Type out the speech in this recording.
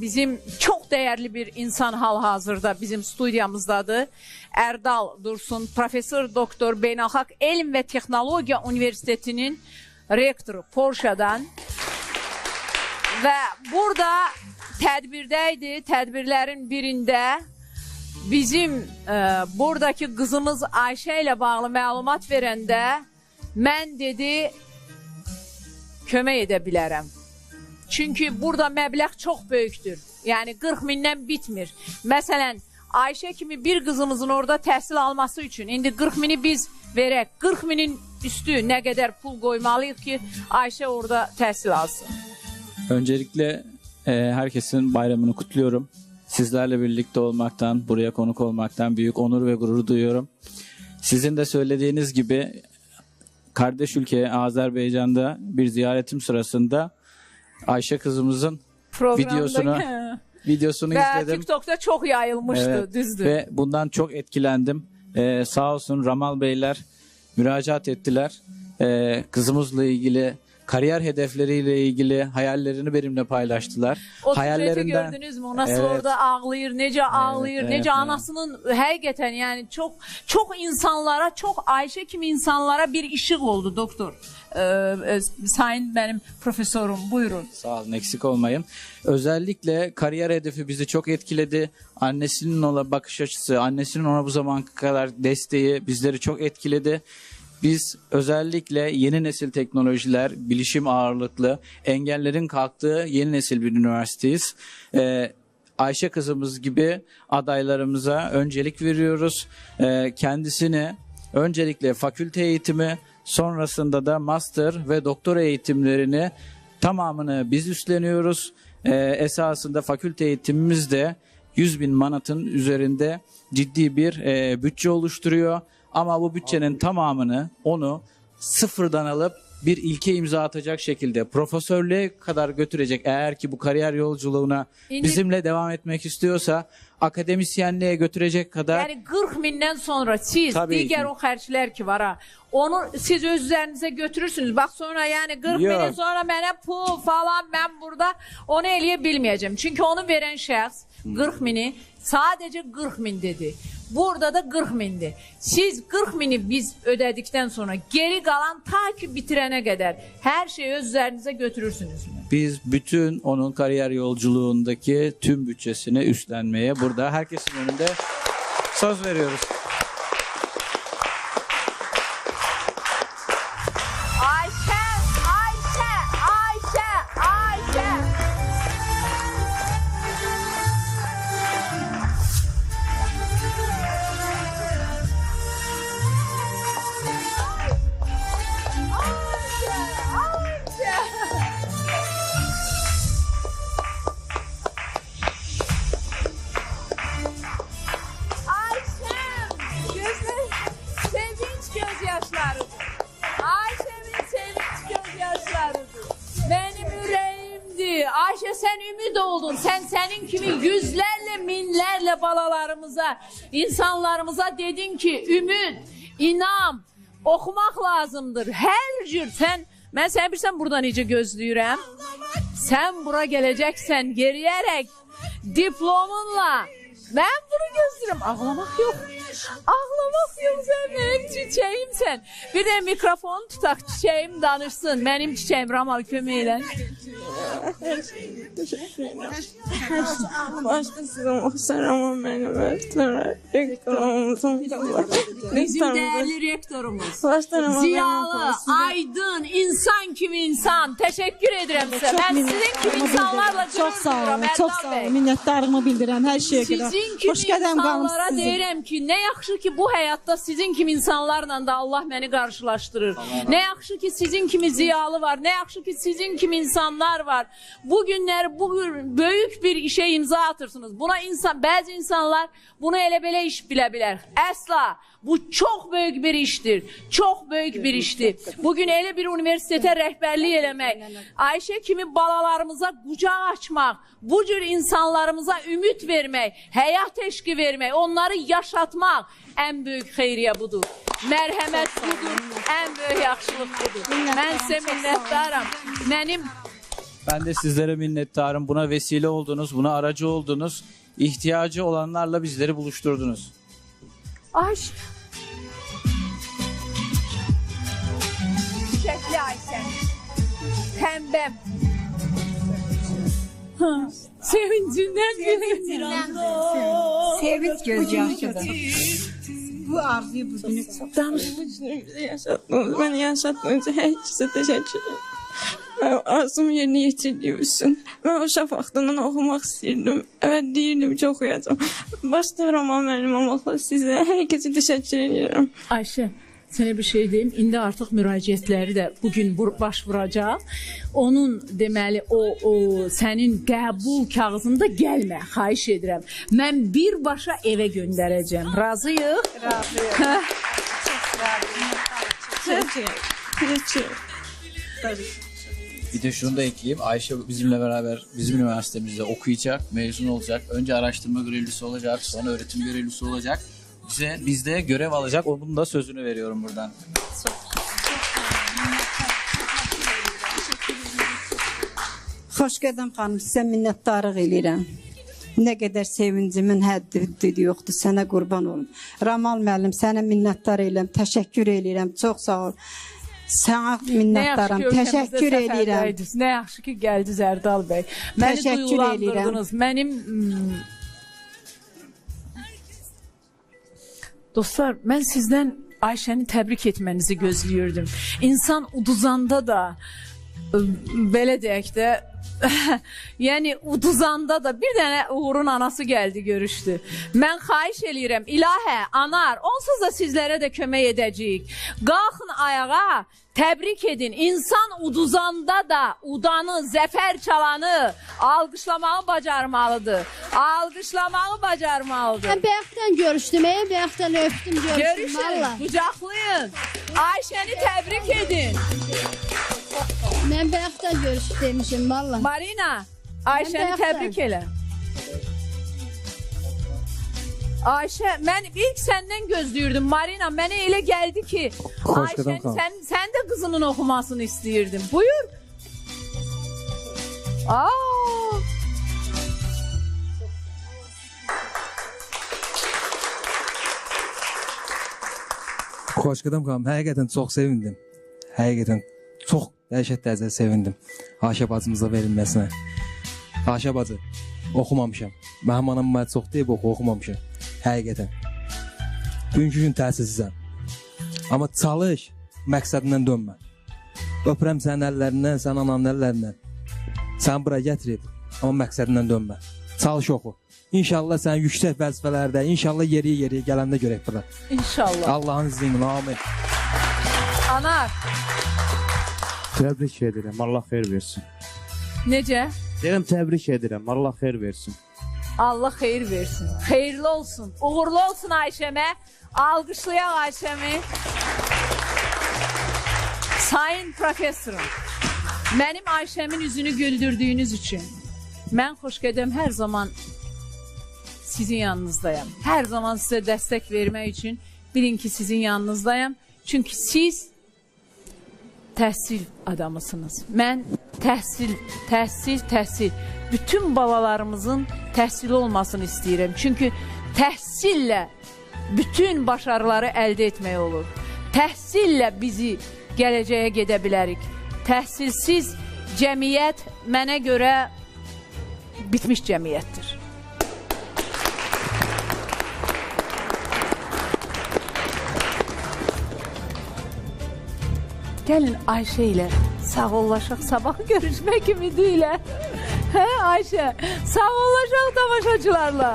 bizim çok değerli bir insan hal-hazırda bizim studiyamızdadır. Erdal Dursun, Profesör Doktor Beynəlxalq Elm ve Texnologiya Üniversitesi'nin rektoru Porşadan. Ve burada tədbirdəydi, tədbirlerin birinde bizim buradaki kızımız Ayşe ile bağlı məlumat verəndə mən dedi kömək edə bilərəm. Çünkü burada meblağ çok büyüktür. Yani 40 bindən bitmir. Məsələn, Ayşe kimi bir kızımızın orada təhsil alması için indi 40 bini biz verək. 40 binin üstü ne kadar pul koymalıyıq ki Ayşe orada təhsil alsın. Öncelikle herkesin bayramını kutluyorum. Sizlerle birlikte olmaktan, buraya konuk olmaktan büyük onur ve gurur duyuyorum. Sizin de söylediğiniz gibi kardeş ülke Azerbaycan'da bir ziyaretim sırasında Ayşe kızımızın videosunu izledim. TikTok'ta çok yayılmıştı, evet, düzdür. Ve bundan çok etkilendim. Sağ olsun Ramal Beyler müracaat ettiler. Kızımızla ilgili kariyer hedefleriyle ilgili hayallerini benimle paylaştılar. O hayallerinden gördünüz mü? O nasıl evet, orada ağlayır, nece ağlayır, evet, nece evet, anasının hakikaten yani çok insanlara, çok Ayşe kimi insanlara bir ışık oldu doktor. Sayın benim profesörüm, buyurun. Sağ olun, eksik olmayın. Özellikle kariyer hedefi bizi çok etkiledi. Annesinin ona bakış açısı, annesinin ona bu zamana kadar desteği bizleri çok etkiledi. Biz özellikle yeni nesil teknolojiler, bilişim ağırlıklı, engellerin kalktığı yeni nesil bir üniversiteyiz. Ayşe kızımız gibi adaylarımıza öncelik veriyoruz. Kendisini öncelikle fakülte eğitimi, sonrasında da master ve doktora eğitimlerini tamamını biz üstleniyoruz. Esasında fakülte eğitimimiz de 100.000 manatın üzerinde ciddi bir bütçe oluşturuyor. Ama bu bütçenin tamamını onu sıfırdan alıp bir ilke imza atacak şekilde profesörlüğe kadar götürecek. Eğer ki bu kariyer yolculuğuna bizimle devam etmek istiyorsa akademisyenliğe götürecek kadar. Yani 40 binden sonra siz diğer o harçlar ki var ha, onu siz öz üzerinize götürürsünüz. Bak sonra yani 40 binden sonra bana pul falan ben burada onu eleyebilmeyeceğim. Çünkü onu veren şahs 40 bini sadece 40 bin dedi. Burada da 40 bindi. Siz 40 bini biz ödedikten sonra geri kalan ta ki bitirene kadar her şeyi öz üzerinize götürürsünüz mü? Biz bütün onun kariyer yolculuğundaki tüm bütçesini üstlenmeye burada herkesin önünde söz veriyoruz. Ayşe sen ümit oldun. Senin kimi yüzlerle minlerle balalarımıza, insanlarımıza dedin ki ümit, inan, okumak lazımdır. Her cür ben sen bilirsən buradan iyice gözlüyürəm. Sen bura geleceksen geriyerek diplomunla. Ben bunu gözlüyorum. Ağlamak yok. Ağlamak yok, sen benim çiçeğimsen. Bir de mikrofon tutak, çiçeğim danışsın. Benim çiçeğim Ramal kömeğiyle. Teşekkür ederim. Başka sizin olsa Ramal benim rektörümüzün. Bizim değerli rektörümüz. Ziyalı, aydın, insan kimi insan. Teşekkür ederim size. Ben sizin gibi insanlarla çok sağ olun, çok sağ olun. Minnettarlığımı bildirəm her şeye kadar. Sizin kimi insanlara deyirəm ki, ne yaxşı ki bu hayatta sizin kimi insanlarla da Allah beni karşılaştırır. Ne yaxşı ki sizin kimi ziyalı var, ne yaxşı ki sizin kimi insanlar var. Bugünler büyük bir işe imza atırsınız. Buna bazı insanlar bunu ele belə iş bilə bilər. Əsla. Bu çok büyük bir iştir. Çok büyük bir iştir. Bugün elə bir üniversitete rehberlik eləmək, Ayşe kimi balalarımıza kucak açmak, bu cür insanlarımıza ümit vermek, hayat eşki vermek, onları yaşatmak en büyük xeyriye budur. Merhamet budur, en büyük yaxşılıq budur. Ben size minnettarım. Benim Ben de sizlere minnettarım. Buna vesile oldunuz, buna aracı oldunuz. İhtiyacı olanlarla bizleri buluşturdunuz. Ayşe. Çiçekli Ayşe. Pembem. Sevincinden Sevinç gözyaşıdır. Bu arzuyu bugünü Yaşattınız, beni yaşattığınız her ikisi teşekkür ederim. Ben arzumu yerine getirdiğim ben o şafaktan okumak istedim. Evet değilim, çok okuyacağım. Başta roman benim olmakla size herkese teşekkür ediyorum. Ayşe, sənə bir şey deyim. İndi artıq müraciətləri də bugün baş vuracaq. Onun deməli o sənin qəbul kağızında gəlmə, xahiş edirəm. Mən birbaşa evə göndərəcəm. Razıyıq? Razıyıq. Teşekkür Bir de şunu da ekleyeyim. Ayşe bizimle beraber bizim üniversitemizde okuyacak, mezun olacak. Önce araştırma görevlisi olacak, sonra öğretim görevlisi olacak. Bizde görev alacak. Onun da sözünü veriyorum buradan. Xoş qədəm xanım, sizə minnətdarlıq eləyirəm. Nə qədər sevincimin həddi yoxdur, sənə qurban olum. Ramal müəllim, sənə minnətdar eləyirəm, təşəkkür eləyirəm, çox sağ ol. Sənə minnətdaram, təşəkkür eləyirəm. Nə yaxşı ki gəldiniz Ərdal bəy. Məni Təşəkkür duyulandırdınız. Mənim dostlar, mən sizdən Ayşəni təbrik etmənizi gözləyirdim. İnsan uduzanda da belə deyək də yəni uduzanda da bir dənə Uğur'un anası gəldi, görüşdü. Mən xahiş eləyirəm, İlahə, Anar, onsuz da sizlərə də kömək edəcəyik. Qalxın ayağa, təbrik edin. İnsan uduzanda da udanı, zəfər çalanı alqışlamağı bacarmalıdır. Alqışlamağı bacarmalıdır. Ben bayaqdan görüşdüm, bayaqdan öptüm, görüşdüm. Görüşün, Vallahi. qucaqlayın. Ayşəni təbrik edin. Ben bayaqdan görüşdüm demişim, vallahi. Marina, Ayşəni bayaqdan. təbrik elə. Ayşə, mən ilk səndən gözləyirdim. Marina, mənə elə gəldi ki, Ayşəni sən də qızının oxumasını istəyirdin. Buyur. Xoş gedəm xanım, həqiqətən çox sevindim. Həqiqətən çox dəhşət dərəcədə sevindim Ayşə bacımıza verilməsinə. Ayşə bacı, oxumamışam. Mənim anam mənə çox deyib oxumamışam. Həqiqətən. Bugünkü gün təsirsizəm. Amma çalış, məqsədindən dönmə. Öpürəm sənin əllərindən, sənin ananın əllərindən. Səni bura gətirib, amma məqsədindən dönmə. Çalış oxu. İnşallah sən yüksək vəzifələrdə, inşallah yeriyə gələndə görək burada. İnşallah. Allahın izni ilə, amin. Anar, Təbrik edirəm, Allah xeyir versin. necə? Deyirəm, təbrik edirəm, Allah xeyir versin. Allah xeyir versin. Xeyirli olsun. Uğurlu olsun Ayşəmə. Alqışlayaq Ayşəmi. Sayın professorum, mənim Ayşəmin üzünü güldürdüyünüz üçün mən Xoşqədəm hər zaman sizin yanınızdayım. Hər zaman sizə dəstək vermək üçün bilin ki, sizin yanınızdayım. Çünki siz təhsil adamısınız. Mən təhsil. Bütün balalarımızın təhsili olmasını istəyirəm. Çünki təhsillə bütün başarıları əldə etmək olur. Təhsillə bizi gələcəyə gedə bilərik. Təhsilsiz cəmiyyət mənə görə bitmiş cəmiyyətdir. Gəlin Ayşə ilə sağollaşaq, sabahı görüşmək ümidi ilə. Hə Ayşə, sağollaşaq tamaşaçılarla.